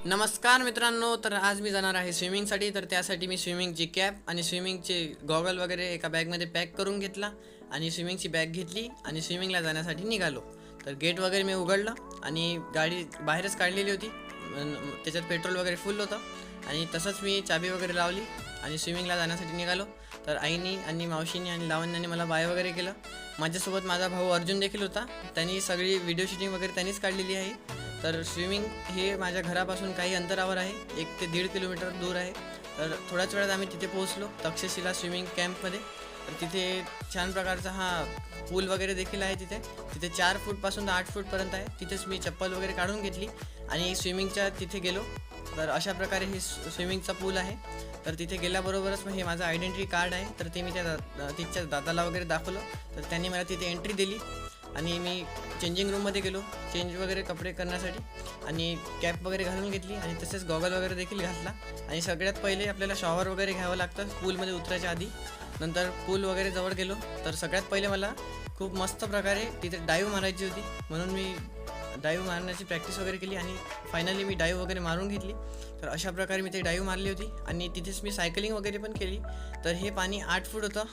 नमस्कार मित्रांनो, तर आज मी जाणार आहे स्विमिंगसाठी. तर त्यासाठी मी स्विमिंगची कॅप आणि स्विमिंगचे गॉगल वगैरे एका बॅगमध्ये पॅक करून घेतला आणि स्विमिंगची बॅग घेतली आणि स्विमिंगला जाण्यासाठी निघालो. तर गेट वगैरे मी उघडलं आणि गाडी बाहेरच काढलेली होती. त्याच्यात पेट्रोल वगैरे फुल होतं आणि तसंच मी चाबी वगैरे लावली आणि स्विमिंगला जाण्यासाठी निघालो. तर आईनी आणि मावशीनी आणि लावण्याने मला बाय वगैरे केलं. माझ्यासोबत माझा भाऊ अर्जुन देखील होता. त्यांनी सगळी व्हिडिओ शूटिंग वगैरे त्यांनीच काढलेली आहे. तर स्विमिंग हे माझ्या घरापासून काही अंतरावर आहे, 1 ते 1.5 किलोमीटर दूर आहे. तर थोड्याच वेळात आम्ही तिथे पोहोचलो, तक्षशिला स्विमिंग कॅम्पमध्ये. तर तिथे छान प्रकारचा हा पूल वगैरे देखील आहे. तिथे 4 फूटपासून 8 फूटपर्यंत आहे. तिथेच मी चप्पल वगैरे काढून घेतली आणि स्विमिंगच्या तिथे गेलो. तर अशा प्रकारे हे स्विमिंगचा पूल आहे. तर तिथे गेल्याबरोबरच हे माझं आयडेंटिटी कार्ड आहे. तर ते मी तिच्या दादाला वगैरे दाखवलं. तर त्यांनी मला तिथे एंट्री दिली आणि मी चेंजिंग रूममध्ये गेलो चेंज वगैरे कपडे करण्यासाठी आणि कॅप वगैरे घालून घेतली आणि तसेच गॉगल वगैरे देखील घातला. आणि सगळ्यात पहिले आपल्याला शॉवर वगैरे घ्यावं लागतं पूलमध्ये उतरायच्या आधी. नंतर पूल वगैरे जवळ गेलो तर सगळ्यात पहिले मला खूप मस्त प्रकारे तिथे डाईव्ह मारायची होती, म्हणून मी डाईव्ह मारण्याची प्रॅक्टिस वगैरे केली आणि फायनली मी डाईव्ह वगैरे मारून घेतली. तर अशा प्रकारे मी ते डाईव्ह मारली होती आणि तिथेच मी सायकलिंग वगैरे पण केली. तर हे पाणी 8 फूट होतं.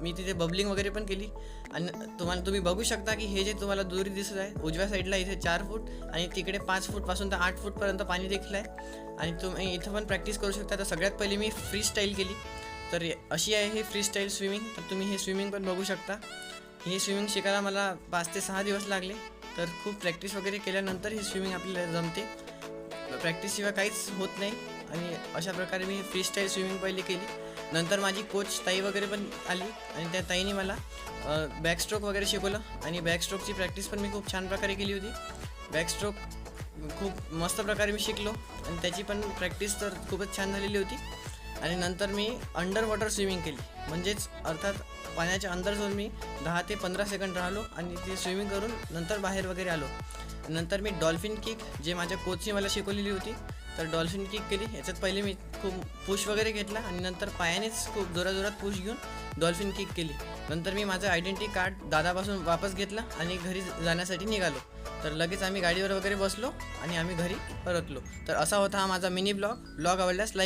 मी तिथे बबलिंग वगैरे पण केली आणि तुम्ही बघू शकता की हे जे तुम्हाला दोरी दिसत आहे उजव्या साईडला, इथे 4 फूट आणि तिकडे 5 फूटपासून तर 8 फूटपर्यंत पाणी देखील आहे आणि तुम्ही इथं पण प्रॅक्टिस करू शकता. तर सगळ्यात पहिले मी फ्री स्टाईल केली. तर अशी आहे हे फ्री स्टाईल स्विमिंग. तर तुम्ही हे स्विमिंग पण बघू शकता. हे स्विमिंग शिकायला मला 5 ते 6 दिवस लागले. तर खूप प्रॅक्टिस वगैरे केल्यानंतर ही स्विमिंग आपल्याला जमते. प्रॅक्टिसशिवाय काहीच होत नाही आणि अशा प्रकारे मी फ्री स्टाईल स्विमिंग पहिले केली. नंतर माझी कोच ताई वगैरे पण आली आणि त्या ताईने मला बॅकस्ट्रोक वगैरे शिकवलं आणि बॅकस्ट्रोकची प्रॅक्टिस पण मी खूप छान प्रकारे केली होती. बॅकस्ट्रोक खूप मस्त प्रकारे मी शिकलो आणि त्याची पण प्रॅक्टिस तर खूपच छान झालेली होती. आणि नंतर मी अंडर वॉटर स्विमिंग केली, म्हणजेच अर्थात पाण्याच्या अंदर जाऊन मी 10 ते 15 सेकंड राहिलो आणि ते स्विमिंग करून नंतर बाहेर वगैरे आलो. नंतर मी डॉल्फिन किक, जे माझ्या कोचने मला शिकवलेली होती, तर डॉल्फिन किक केली. याच्यात पहिले मी खूप पुश वगैरे घेतला आणि नंतर पायानेच खूप जोरात पुश घेऊन डॉल्फिन किक केली. नंतर मी माझं आयडेंटिटी कार्ड दादापासून वापस घेतला आणि घरी जाण्यासाठी निघालो. तर लगेच आम्ही गाडीवर वगैरे बसलो आणि आम्ही घरी परतलो. तर असा होता हा माझा मिनी ब्लॉग आवडल्यास लाईक